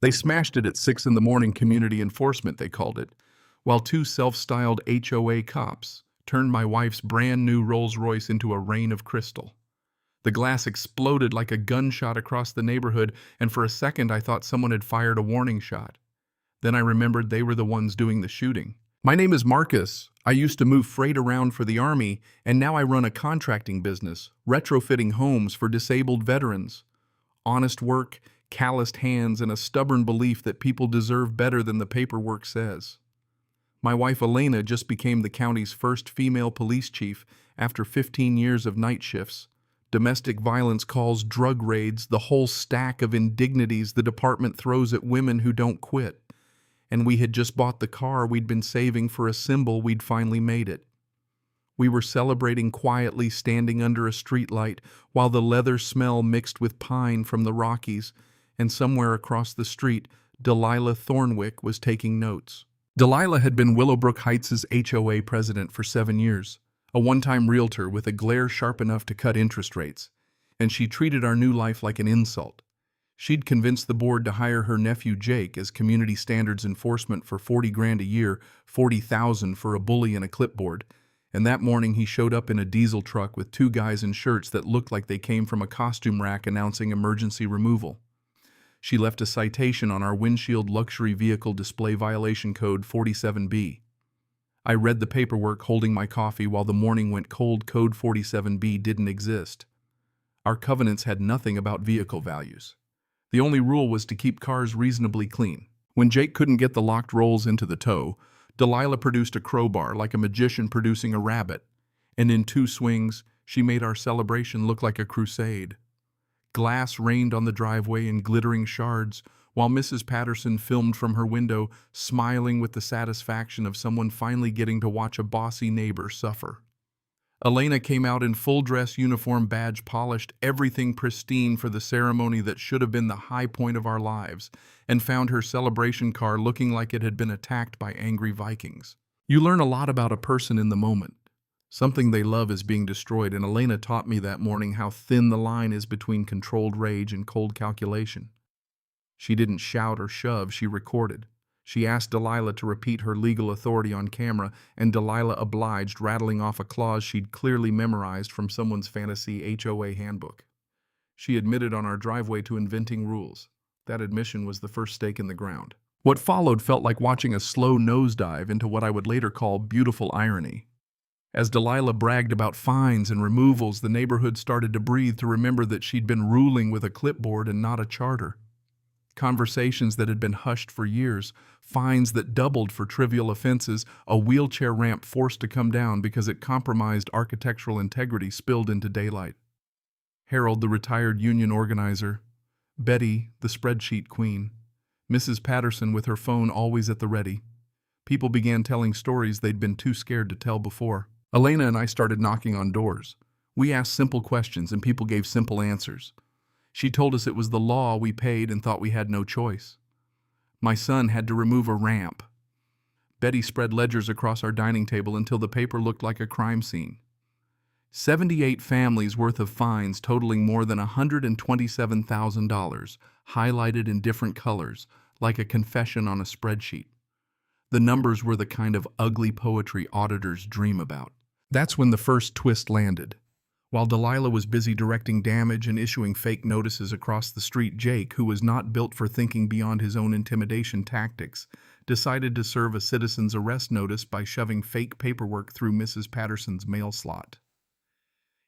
They smashed it at 6 in the morning, community enforcement, they called it, while two self-styled HOA cops turned my wife's brand new Rolls-Royce into a rain of crystal. The glass exploded like a gunshot across the neighborhood, and for a second I thought someone had fired a warning shot. Then I remembered they were the ones doing the shooting. My name is Marcus. I used to move freight around for the Army, and now I run a contracting business, retrofitting homes for disabled veterans. Honest work, calloused hands, and a stubborn belief that people deserve better than the paperwork says. My wife Elena just became the county's first female police chief after 15 years of night shifts. Domestic violence calls, drug raids, the whole stack of indignities the department throws at women who don't quit. And we had just bought the car we'd been saving for a symbol we'd finally made it. We were celebrating quietly, standing under a streetlight while the leather smell mixed with pine from the Rockies, and somewhere across the street, Delilah Thornwick was taking notes. Delilah had been Willowbrook Heights' HOA president for 7 years, a one-time realtor with a glare sharp enough to cut interest rates, and she treated our new life like an insult. She'd convinced the board to hire her nephew Jake as community standards enforcement for $40,000 a year, $40,000 for a bully and a clipboard, and that morning he showed up in a diesel truck with two guys in shirts that looked like they came from a costume rack announcing emergency removal. She left a citation on our windshield luxury vehicle display violation code 47B. I read the paperwork holding my coffee while the morning went cold. Code 47B didn't exist. Our covenants had nothing about vehicle values. The only rule was to keep cars reasonably clean. When Jake couldn't get the locked rolls into the tow, Delilah produced a crowbar like a magician producing a rabbit, and in 2 swings, she made our celebration look like a crusade. Glass rained on the driveway in glittering shards, while Mrs. Patterson filmed from her window, smiling with the satisfaction of someone finally getting to watch a bossy neighbor suffer. Elena came out in full dress uniform, badge polished, everything pristine for the ceremony that should have been the high point of our lives, and found her celebration car looking like it had been attacked by angry Vikings. You learn a lot about a person in the moment. Something they love is being destroyed, and Elena taught me that morning how thin the line is between controlled rage and cold calculation. She didn't shout or shove, she recorded. She asked Delilah to repeat her legal authority on camera, and Delilah obliged, rattling off a clause she'd clearly memorized from someone's fantasy HOA handbook. She admitted on our driveway to inventing rules. That admission was the first stake in the ground. What followed felt like watching a slow nosedive into what I would later call beautiful irony. As Delilah bragged about fines and removals, the neighborhood started to breathe, to remember that she'd been ruling with a clipboard and not a charter. Conversations that had been hushed for years, fines that doubled for trivial offenses, a wheelchair ramp forced to come down because it compromised architectural integrity spilled into daylight. Harold, the retired union organizer, Betty, the spreadsheet queen, Mrs. Patterson with her phone always at the ready. People began telling stories they'd been too scared to tell before. Elena and I started knocking on doors. We asked simple questions and people gave simple answers. She told us it was the law, we paid and thought we had no choice. My son had to remove a ramp. Betty spread ledgers across our dining table until the paper looked like a crime scene. 78 families worth of fines totaling more than $127,000, highlighted in different colors, like a confession on a spreadsheet. The numbers were the kind of ugly poetry auditors dream about. That's when the first twist landed. While Delilah was busy directing damage and issuing fake notices across the street, Jake, who was not built for thinking beyond his own intimidation tactics, decided to serve a citizen's arrest notice by shoving fake paperwork through Mrs. Patterson's mail slot.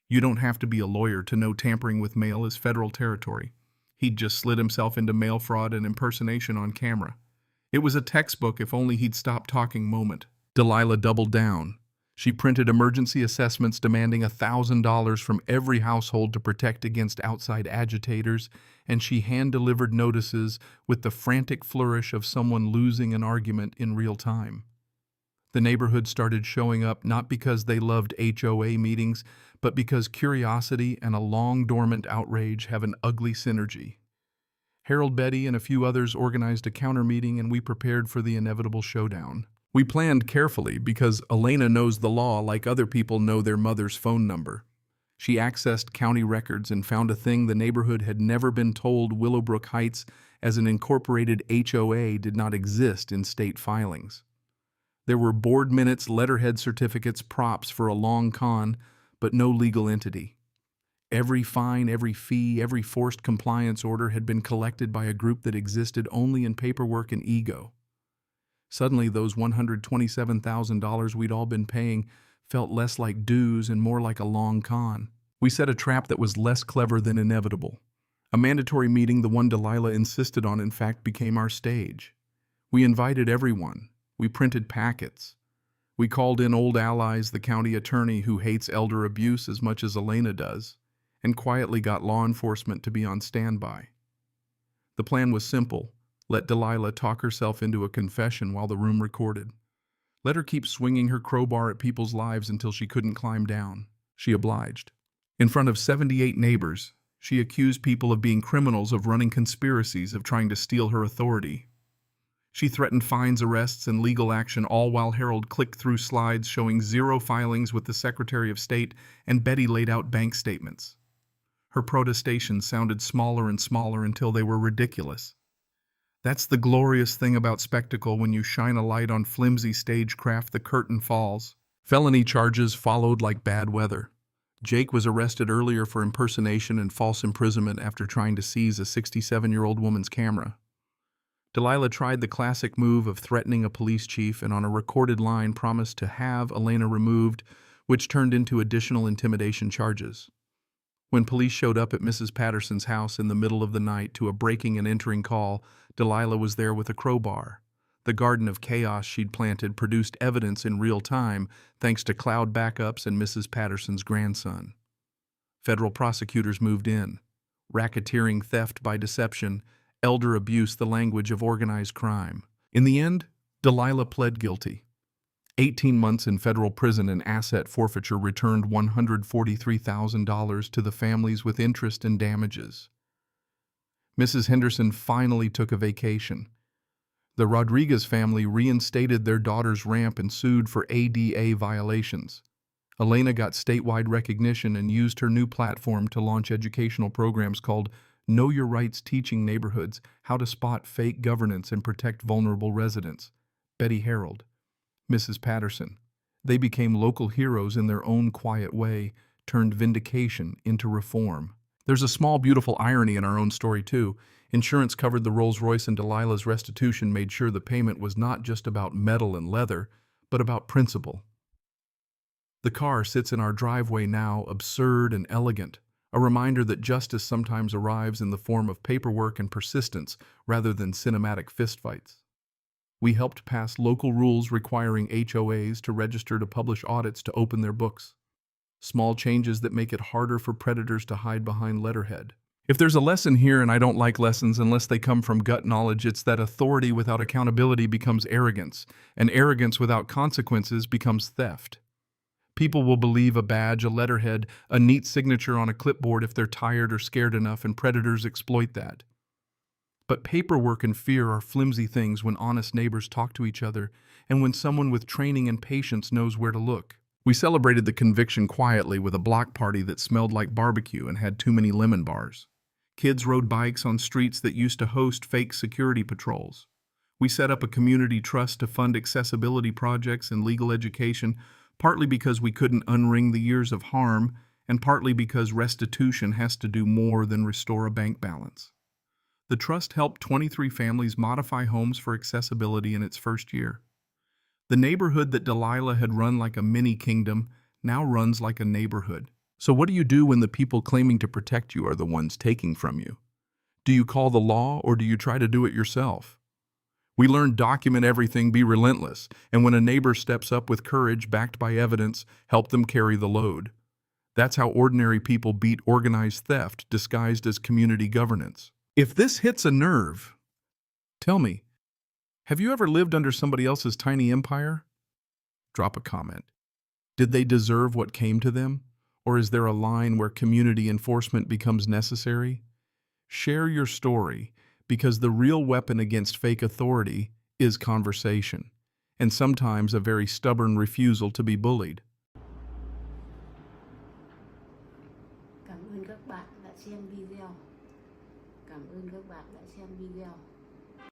You don't have to be a lawyer to know tampering with mail is federal territory. He'd just slid himself into mail fraud and impersonation on camera. It was a textbook if only he'd stopped talking moment. Delilah doubled down. She printed emergency assessments demanding $1,000 from every household to protect against outside agitators, and she hand-delivered notices with the frantic flourish of someone losing an argument in real time. The neighborhood started showing up not because they loved HOA meetings, but because curiosity and a long-dormant outrage have an ugly synergy. Harold, Betty, and a few others organized a counter-meeting, and we prepared for the inevitable showdown. We planned carefully because Elena knows the law like other people know their mother's phone number. She accessed county records and found a thing the neighborhood had never been told: Willowbrook Heights as an incorporated HOA did not exist in state filings. There were board minutes, letterhead certificates, props for a long con, but no legal entity. Every fine, every fee, every forced compliance order had been collected by a group that existed only in paperwork and ego. Suddenly, those $127,000 we'd all been paying felt less like dues and more like a long con. We set a trap that was less clever than inevitable. A mandatory meeting, the one Delilah insisted on, in fact, became our stage. We invited everyone. We printed packets. We called in old allies, the county attorney who hates elder abuse as much as Elena does, and quietly got law enforcement to be on standby. The plan was simple. Let Delilah talk herself into a confession while the room recorded. Let her keep swinging her crowbar at people's lives until she couldn't climb down. She obliged. In front of 78 neighbors, she accused people of being criminals, of running conspiracies, of trying to steal her authority. She threatened fines, arrests, and legal action, all while Harold clicked through slides showing 0 filings with the Secretary of State, and Betty laid out bank statements. Her protestations sounded smaller and smaller until they were ridiculous. That's the glorious thing about spectacle: when you shine a light on flimsy stagecraft, the curtain falls. Felony charges followed like bad weather. Jake was arrested earlier for impersonation and false imprisonment after trying to seize a 67-year-old woman's camera. Delilah tried the classic move of threatening a police chief and on a recorded line promised to have Elena removed, which turned into additional intimidation charges. When police showed up at Mrs. Patterson's house in the middle of the night to a breaking and entering call, Delilah was there with a crowbar. The garden of chaos she'd planted produced evidence in real time thanks to cloud backups and Mrs. Patterson's grandson. Federal prosecutors moved in. Racketeering, theft by deception, elder abuse, the language of organized crime. In the end, Delilah pled guilty. 18 months in federal prison and asset forfeiture returned $143,000 to the families with interest and damages. Mrs. Henderson finally took a vacation. The Rodriguez family reinstated their daughter's ramp and sued for ADA violations. Elena got statewide recognition and used her new platform to launch educational programs called Know Your Rights, teaching neighborhoods how to spot fake governance and protect vulnerable residents. Betty, Harold, Mrs. Patterson. They became local heroes in their own quiet way, turned vindication into reform. There's a small, beautiful irony in our own story, too. Insurance covered the Rolls-Royce, and Delilah's restitution made sure the payment was not just about metal and leather, but about principle. The car sits in our driveway now, absurd and elegant, a reminder that justice sometimes arrives in the form of paperwork and persistence rather than cinematic fistfights. We helped pass local rules requiring HOAs to register to publish audits to open their books. Small changes that make it harder for predators to hide behind letterhead. If there's a lesson here, and I don't like lessons unless they come from gut knowledge, it's that authority without accountability becomes arrogance, and arrogance without consequences becomes theft. People will believe a badge, a letterhead, a neat signature on a clipboard if they're tired or scared enough, and predators exploit that. But paperwork and fear are flimsy things when honest neighbors talk to each other, and when someone with training and patience knows where to look. We celebrated the conviction quietly with a block party that smelled like barbecue and had too many lemon bars. Kids rode bikes on streets that used to host fake security patrols. We set up a community trust to fund accessibility projects and legal education, partly because we couldn't unring the years of harm, and partly because restitution has to do more than restore a bank balance. The trust helped 23 families modify homes for accessibility in its first year. The neighborhood that Delilah had run like a mini-kingdom now runs like a neighborhood. So what do you do when the people claiming to protect you are the ones taking from you? Do you call the law, or do you try to do it yourself? We learned document everything, be relentless, and when a neighbor steps up with courage backed by evidence, help them carry the load. That's how ordinary people beat organized theft disguised as community governance. If this hits a nerve, tell me, have you ever lived under somebody else's tiny empire? Drop a comment. Did they deserve what came to them? Or is there a line where community enforcement becomes necessary? Share your story, because the real weapon against fake authority is conversation, and sometimes a very stubborn refusal to be bullied. xem video. Cảm ơn các bạn đã xem video.